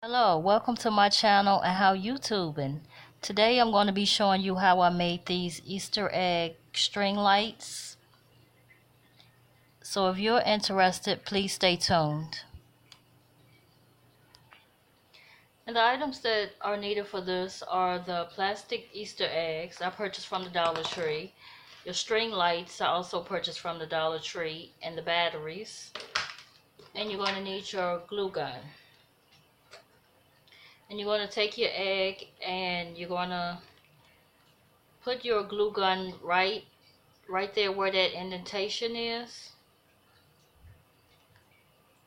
Hello, welcome to my channel and how you tubing. Today I'm going to be showing you how I made these Easter egg string lights. So if you're interested, please stay tuned. And the items that are needed for this are the plastic Easter eggs I purchased from the Dollar Tree, your string lights I also purchased from the Dollar Tree, and the batteries. And you're going to need your glue gun. And you're going to take your egg and you're going to put your glue gun right there where that indentation is,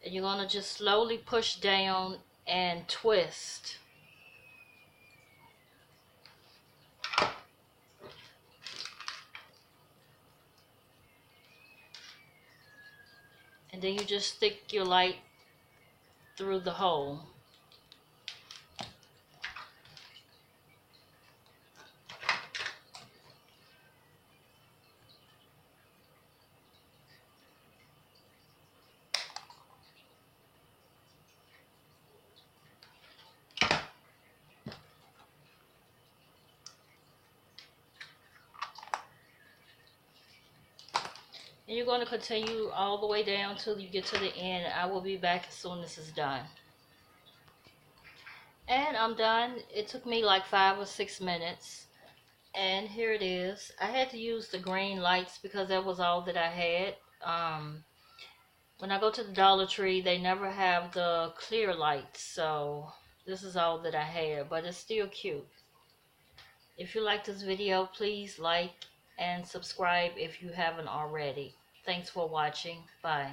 and you're going to just slowly push down and twist, and then you just stick your light through the hole. And you're going to continue all the way down till you get to the end. I will be back as soon as it's done. And I'm done. It took me like 5 or 6 minutes. And here it is. I had to use the green lights because that was all that I had. When I go to the Dollar Tree, they never have the clear lights, so this is all that I have, but it's still cute. If you like this video, please like and subscribe if you haven't already. Thanks for watching. Bye.